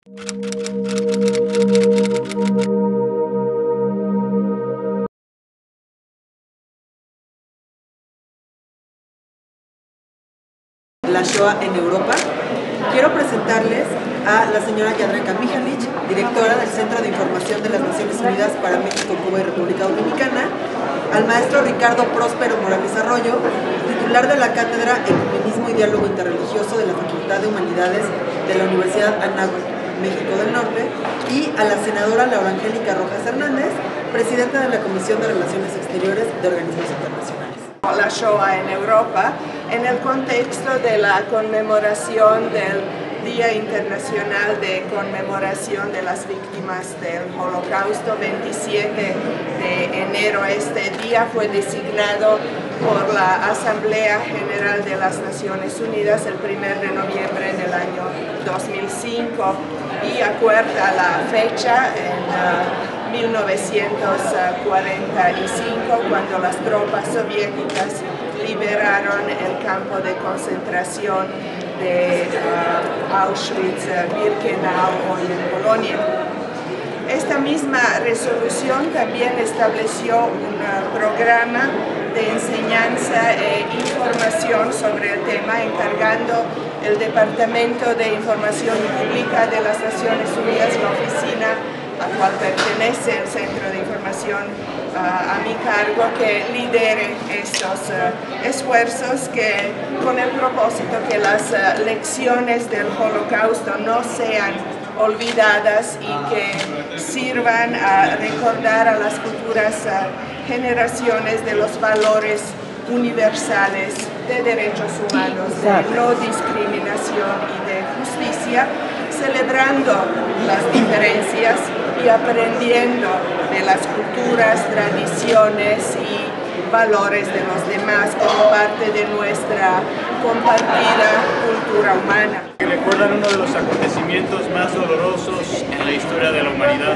La Shoah en Europa. Quiero presentarles a la señora Jadranka Mihalic, directora del Centro de Información de las Naciones Unidas para México, Cuba y República Dominicana, al maestro Ricardo Próspero Morales Arroyo, titular de la Cátedra Ecumenismo y Diálogo Interreligioso de la Facultad de Humanidades de la Universidad Anáhuac, México del Norte, y a la senadora Laura Angélica Rojas Hernández, presidenta de la Comisión de Relaciones Exteriores de Organismos Internacionales. La Shoah en Europa, en el contexto de la conmemoración del Día Internacional de Conmemoración de las Víctimas del Holocausto, 27 de enero. Este día fue designado por la Asamblea General de las Naciones Unidas el 1 de noviembre del año 2005 y acuerda la fecha en 1945, cuando las tropas soviéticas liberaron el campo de concentración de Auschwitz-Birkenau, hoy en Polonia. Esta misma resolución también estableció un programa de enseñanza e información sobre el tema, encargando el Departamento de Información Pública de las Naciones Unidas, la oficina a cual pertenece el Centro de Información a mi cargo, que lidere estos esfuerzos con el propósito que las lecciones del Holocausto no sean olvidadas y que sirvan a recordar a las futuras generaciones de los valores universales de derechos humanos, de no discriminación y de justicia, celebrando las diferencias y aprendiendo de las culturas, tradiciones y valores de los demás como parte de nuestra compartida cultura humana. Recuerdan uno de los acontecimientos más dolorosos en la historia de la humanidad.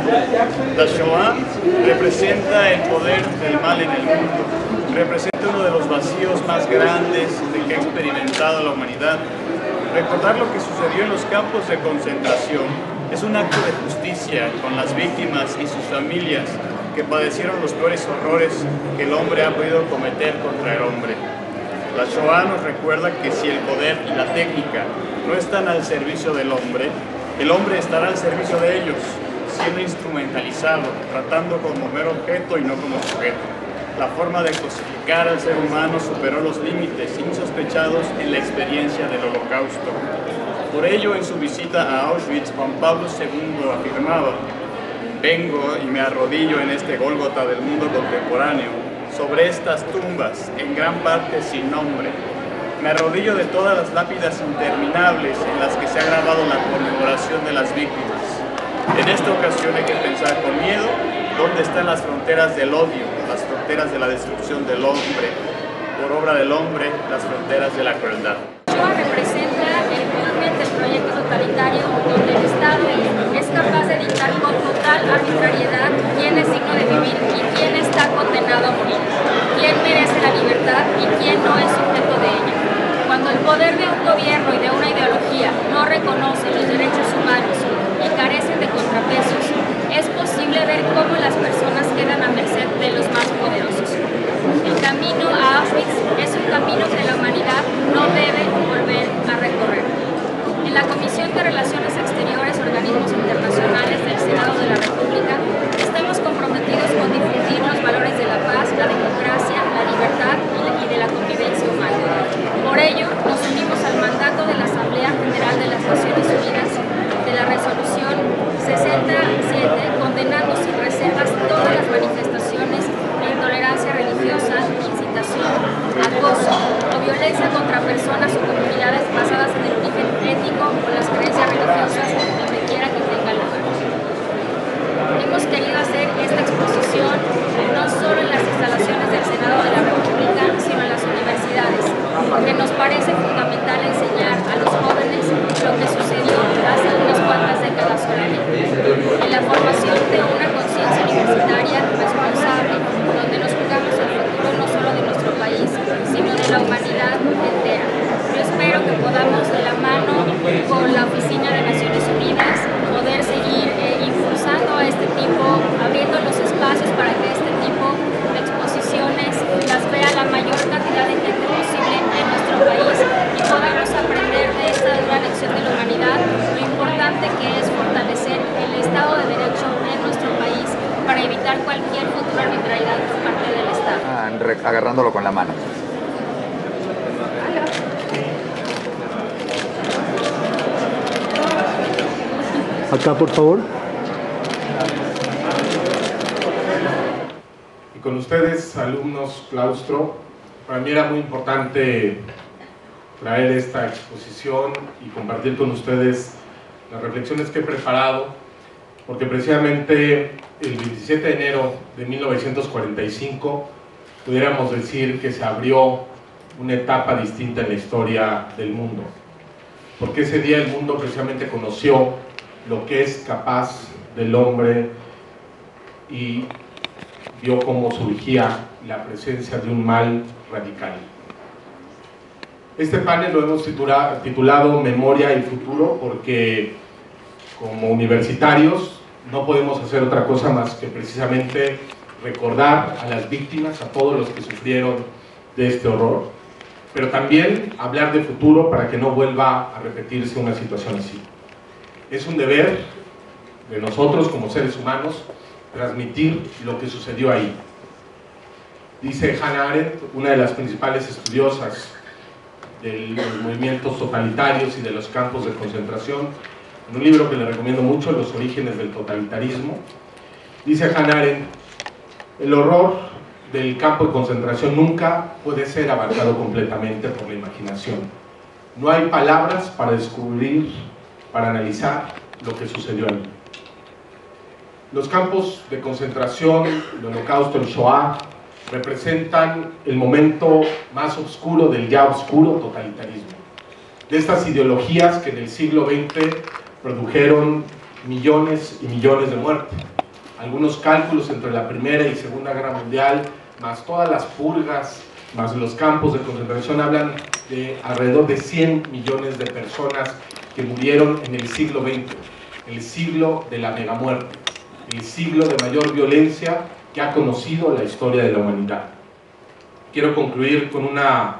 La Shoah representa el poder del mal en el mundo, representa uno de los vacíos más grandes que ha experimentado la humanidad. Recordar lo que sucedió en los campos de concentración es un acto de justicia con las víctimas y sus familias que padecieron los peores horrores que el hombre ha podido cometer contra el hombre. La Shoah nos recuerda que si el poder y la técnica no están al servicio del hombre, el hombre estará al servicio de ellos, siendo instrumentalizado, tratando como mero objeto y no como sujeto. La forma de cosificar al ser humano superó los límites insospechados en la experiencia del Holocausto. Por ello, en su visita a Auschwitz, Juan Pablo II afirmaba: «Vengo y me arrodillo en este Gólgota del mundo contemporáneo, sobre estas tumbas, en gran parte sin nombre. Me arrodillo de todas las lápidas interminables en las que se ha grabado la conmemoración de las víctimas. En esta ocasión hay que pensar con miedo dónde están las fronteras del odio, las fronteras de la destrucción del hombre, por obra del hombre, las fronteras de la crueldad». Shoah representa el culmen del proyecto totalitario donde el Estado es capaz de dictar con total arbitrariedad quién es digno de vivir y quién está condenado a morir, quién merece la libertad y quién no es sujeto de ella. Cuando el poder de un gobierno y de una ideología no reconoce los derechos humanos y carecen de contrapesos, es posible ver cómo las personas quedan a merced de los más poderosos. El camino a Auschwitz es un camino que la humanidad no debe volver a recorrer. En la Comisión de Relaciones Exteriores, Organismos Internacionales del Senado de la República, estamos comprometidos con difundir los valores de la paz, la democracia, la libertad y de la convivencia humana. Por ello, nos unimos al mandato de la Asamblea General de las Naciones Unidas de la Resolución 67, condenando sin reservas todas las manifestaciones de intolerancia religiosa, incitación, acoso o violencia contra personas o comunidades basadas en el origen étnico o las creencias religiosas, donde quiera que tenga lugar. Hemos querido hacer esta exposición no solo en las instalaciones del Senado de la República, sino en las universidades, porque nos parece fundamental enseñar a los jóvenes lo que sucedió hace unas cuantas décadas solamente, en la formación de una conciencia universitaria responsable, donde nos jugamos el futuro no solo de nuestro país, sino de la humanidad entera. Yo espero que podamos, de la mano con la Oficina de Naciones Unidas, poder agarrándolo con la mano. Acá, por favor. Y con ustedes, alumnos claustro, para mí era muy importante traer esta exposición y compartir con ustedes las reflexiones que he preparado, porque precisamente el 27 de enero de 1945 pudiéramos decir que se abrió una etapa distinta en la historia del mundo, porque ese día el mundo precisamente conoció lo que es capaz del hombre y vio cómo surgía la presencia de un mal radical. Este panel lo hemos titulado Memoria y Futuro, porque como universitarios no podemos hacer otra cosa más que precisamente recordar a las víctimas, a todos los que sufrieron de este horror, pero también hablar de futuro para que no vuelva a repetirse una situación así. Es un deber de nosotros como seres humanos transmitir lo que sucedió ahí. Dice Hannah Arendt, una de las principales estudiosas de los movimientos totalitarios y de los campos de concentración, en un libro que le recomiendo mucho, Los orígenes del totalitarismo, dice Hannah Arendt: el horror del campo de concentración nunca puede ser abarcado completamente por la imaginación. No hay palabras para descubrir, para analizar lo que sucedió allí. Los campos de concentración, el Holocausto, el Shoah, representan el momento más oscuro del ya oscuro totalitarismo, de estas ideologías que en el siglo XX produjeron millones y millones de muertes. Algunos cálculos entre la Primera y Segunda Guerra Mundial, más todas las purgas, más los campos de concentración, hablan de alrededor de 100 millones de personas que murieron en el siglo XX, el siglo de la megamuerte, el siglo de mayor violencia que ha conocido la historia de la humanidad. Quiero concluir con una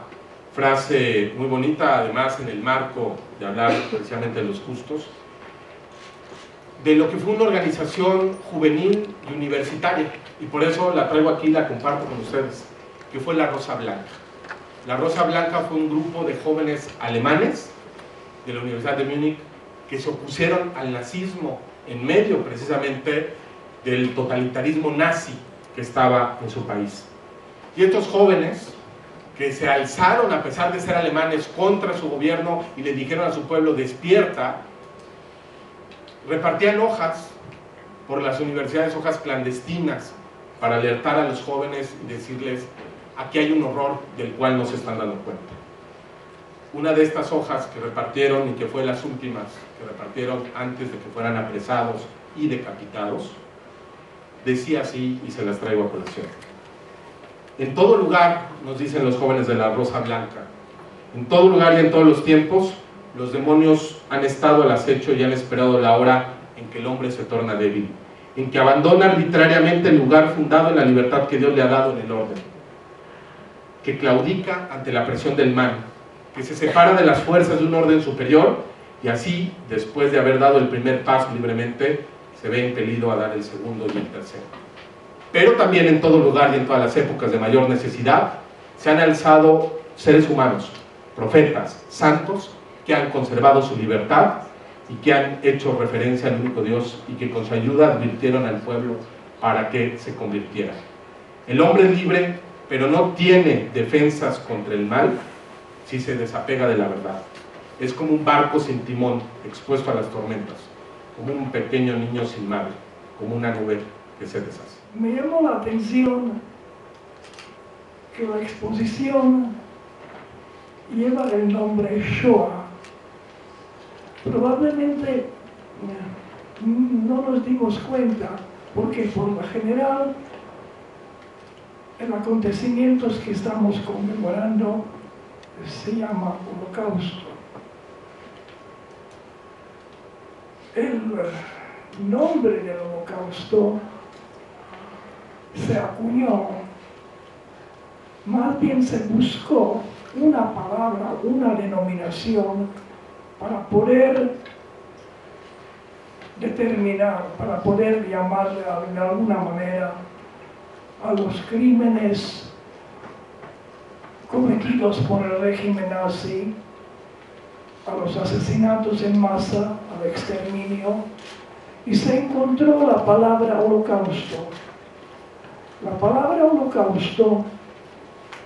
frase muy bonita, además en el marco de hablar precisamente de los justos, de lo que fue una organización juvenil y universitaria, y por eso la traigo aquí y la comparto con ustedes, que fue la Rosa Blanca. La Rosa Blanca fue un grupo de jóvenes alemanes de la Universidad de Múnich que se opusieron al nazismo en medio precisamente del totalitarismo nazi que estaba en su país. Y estos jóvenes que se alzaron a pesar de ser alemanes contra su gobierno y le dijeron a su pueblo: despierta, repartían hojas por las universidades, hojas clandestinas, para alertar a los jóvenes y decirles: aquí hay un horror del cual no se están dando cuenta. Una de estas hojas que repartieron, y que fue las últimas que repartieron antes de que fueran apresados y decapitados, decía así, y se las traigo a colación: en todo lugar, nos dicen los jóvenes de la Rosa Blanca, en todo lugar y en todos los tiempos, los demonios han estado al acecho y han esperado la hora en que el hombre se torna débil, en que abandona arbitrariamente el lugar fundado en la libertad que Dios le ha dado en el orden, que claudica ante la presión del mal, que se separa de las fuerzas de un orden superior y así, después de haber dado el primer paso libremente, se ve impelido a dar el segundo y el tercero. Pero también en todo lugar y en todas las épocas de mayor necesidad se han alzado seres humanos, profetas, santos, que han conservado su libertad y que han hecho referencia al único Dios y que con su ayuda advirtieron al pueblo para que se convirtiera. El hombre es libre, pero no tiene defensas contra el mal si se desapega de la verdad. Es como un barco sin timón, expuesto a las tormentas, como un pequeño niño sin madre, como una nube que se deshace. Me llamó la atención que la exposición lleva el nombre Shoah. Probablemente no nos dimos cuenta, porque por lo general en acontecimientos que estamos conmemorando se llama Holocausto. El nombre del Holocausto se acuñó, más bien se buscó una palabra, una denominación para poder determinar, para poder llamarle de alguna manera a los crímenes sometidos por el régimen nazi a los asesinatos en masa, al exterminio, y se encontró la palabra holocausto. La palabra holocausto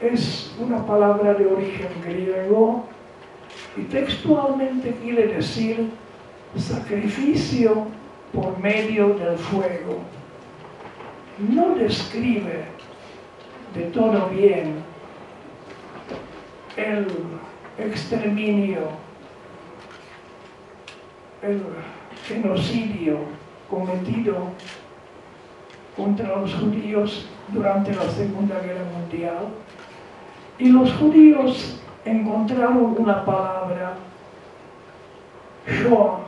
es una palabra de origen griego y textualmente quiere decir sacrificio por medio del fuego. No describe de todo bien el exterminio, el genocidio cometido contra los judíos durante la Segunda Guerra Mundial. Y los judíos encontraron una palabra, Shoah,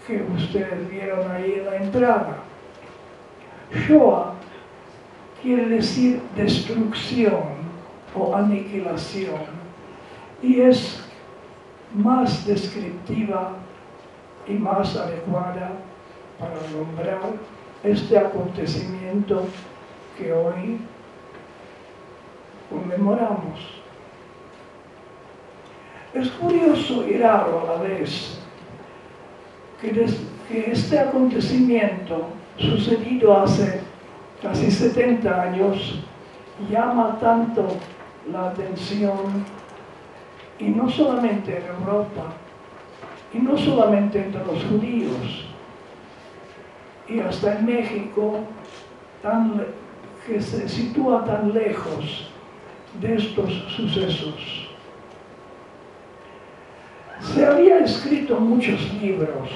que ustedes vieron ahí en la entrada. Shoah quiere decir destrucción o aniquilación y es más descriptiva y más adecuada para nombrar este acontecimiento que hoy conmemoramos. Es curioso y raro a la vez que este acontecimiento sucedido hace casi 70 años llama tanto la atención, y no solamente en Europa, y no solamente entre los judíos, y hasta en México, que se sitúa tan lejos de estos sucesos. Se había escrito muchos libros,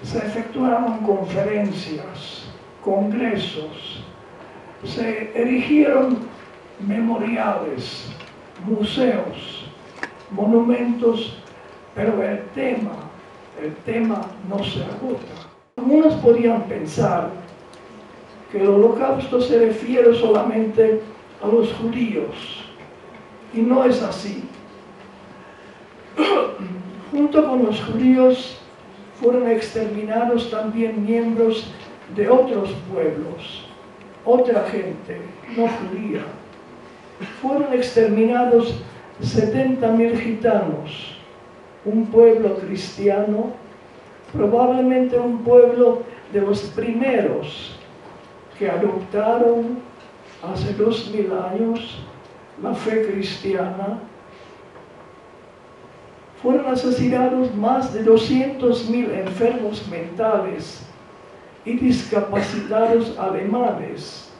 se efectuaron conferencias, congresos, se erigieron memoriales, museos, monumentos, pero el tema no se agota. Algunos podrían pensar que el holocausto se refiere solamente a los judíos, y no es así. Junto con los judíos fueron exterminados también miembros de otros pueblos, otra gente no judía. Fueron exterminados 70.000 gitanos, un pueblo cristiano, probablemente un pueblo de los primeros que adoptaron hace 2000 años la fe cristiana. Fueron asesinados más de 200.000 enfermos mentales y discapacitados alemanes,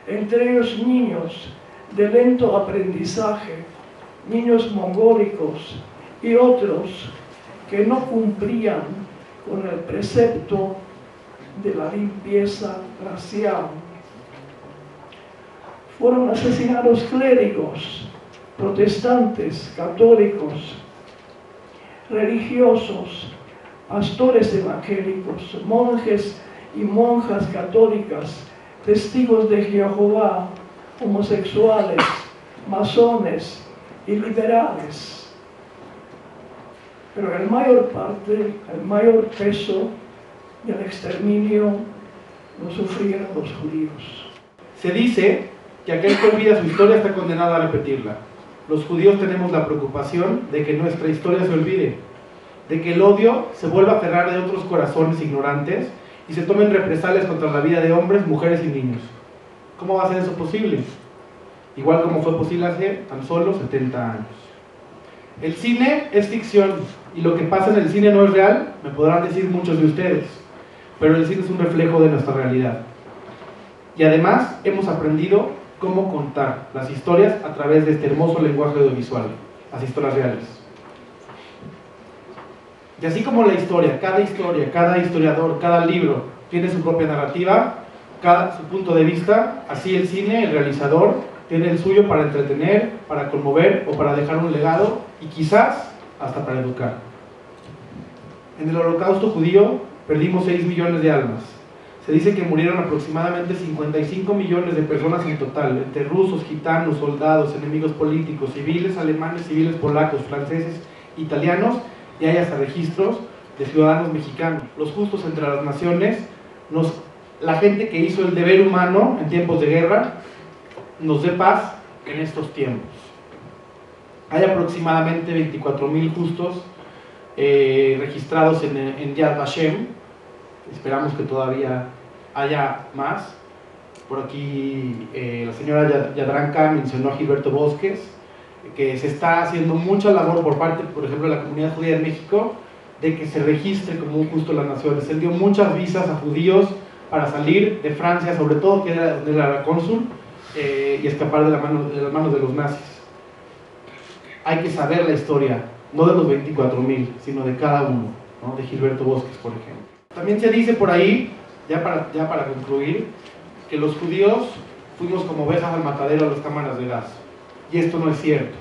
entre ellos niños de lento aprendizaje, niños mongólicos y otros que no cumplían con el precepto de la limpieza racial. Fueron asesinados clérigos, protestantes, católicos, religiosos, pastores evangélicos, monjes y monjas católicas, testigos de Jehová, homosexuales, masones y liberales. Pero el mayor peso del exterminio lo sufrieron los judíos. Se dice que aquel que olvida su historia está condenado a repetirla. Los judíos tenemos la preocupación de que nuestra historia se olvide, de que el odio se vuelva a aferrar de otros corazones ignorantes y se tomen represalias contra la vida de hombres, mujeres y niños. ¿Cómo va a ser eso posible? Igual como fue posible hace tan solo 70 años. El cine es ficción y lo que pasa en el cine no es real, me podrán decir muchos de ustedes, pero el cine es un reflejo de nuestra realidad. Y además hemos aprendido cómo contar las historias a través de este hermoso lenguaje audiovisual, las historias reales. Y así como la historia, cada historiador, cada libro tiene su propia narrativa, su punto de vista, así el cine, el realizador, tiene el suyo para entretener, para conmover o para dejar un legado y quizás hasta para educar. En el Holocausto judío perdimos 6 millones de almas. Se dice que murieron aproximadamente 55 millones de personas en total, entre rusos, gitanos, soldados, enemigos políticos, civiles alemanes, civiles polacos, franceses, italianos, y hay hasta registros de ciudadanos mexicanos. Los justos entre las naciones, la gente que hizo el deber humano en tiempos de guerra, nos dé paz en estos tiempos. Hay aproximadamente 24.000 justos registrados en Yad Vashem. Esperamos que todavía haya más. Por aquí la señora Yadranka mencionó a Gilberto Bosques, que se está haciendo mucha labor por parte, por ejemplo, de la comunidad judía en México, de que se registre como un justo de las naciones. Él dio muchas visas a judíos para salir de Francia, sobre todo que era donde era cónsul, y escapar de las manos de los nazis. Hay que saber la historia, no de los 24.000, sino de cada uno, ¿no? De Gilberto Bosques, por ejemplo. También se dice por ahí, ya para concluir, que los judíos fuimos como ovejas al matadero a las cámaras de gas. Y esto no es cierto.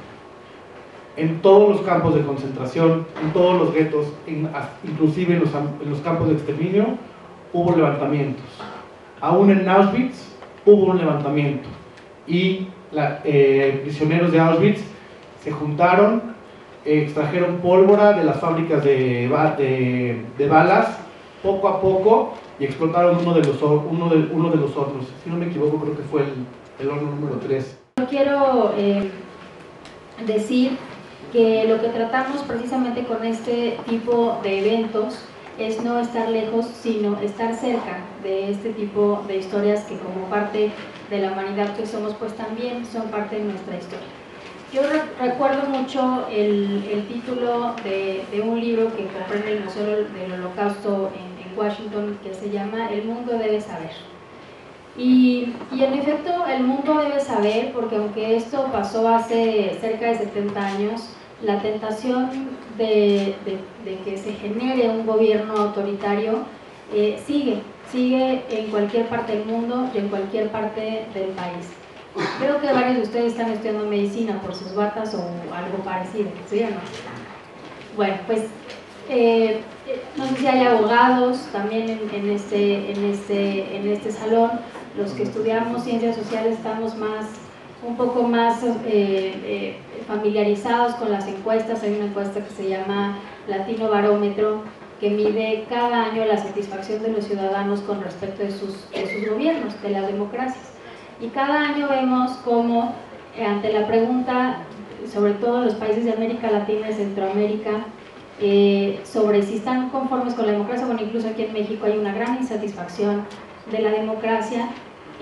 En todos los campos de concentración, en todos los guetos, inclusive en los campos de exterminio, hubo levantamientos. Aún en Auschwitz hubo un levantamiento. Y prisioneros de Auschwitz se juntaron, extrajeron pólvora de las fábricas de balas, poco a poco, y explotaron uno de los otros. Si no me equivoco, creo que fue el horno número 3. Quiero decir que lo que tratamos precisamente con este tipo de eventos es no estar lejos, sino estar cerca de este tipo de historias que como parte de la humanidad que somos, pues también son parte de nuestra historia. Yo recuerdo mucho el título de un libro que compré en el Museo del Holocausto en Washington, que se llama El mundo debe saber. Y en efecto, el mundo debe saber, porque aunque esto pasó hace cerca de 70 años, la tentación de que se genere un gobierno autoritario sigue en cualquier parte del mundo y en cualquier parte del país. Creo que varios de ustedes están estudiando medicina por sus batas o algo parecido, ¿sí o no? Bueno, pues no sé si hay abogados también en este salón. Los que estudiamos ciencias sociales estamos un poco más familiarizados con las encuestas. Hay una encuesta que se llama Latino Barómetro, que mide cada año la satisfacción de los ciudadanos con respecto de sus gobiernos, de las democracias. Y cada año vemos cómo ante la pregunta, sobre todo en los países de América Latina y Centroamérica, sobre si están conformes con la democracia, bueno, incluso aquí en México hay una gran insatisfacción de la democracia,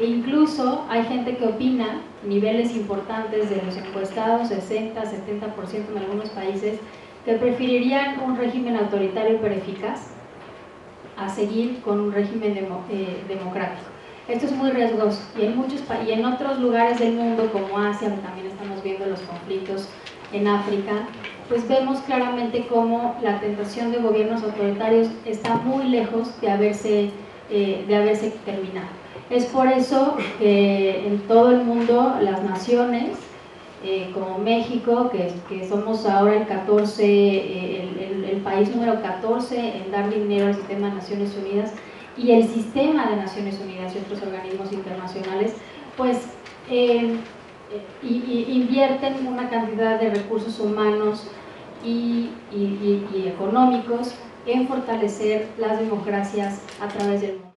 e incluso hay gente que opina, niveles importantes de los encuestados, 60, 70% en algunos países, que preferirían un régimen autoritario pero eficaz a seguir con un régimen democrático. Esto es muy riesgoso, y en otros lugares del mundo como Asia, también estamos viendo los conflictos en África, pues vemos claramente cómo la tentación de gobiernos autoritarios está muy lejos de haberse terminado. Es por eso que en todo el mundo las naciones, como México, que somos ahora el país número 14 en dar dinero al sistema de Naciones Unidas, y el sistema de Naciones Unidas y otros organismos internacionales, pues invierten una cantidad de recursos humanos y económicos en fortalecer las democracias a través del mundo.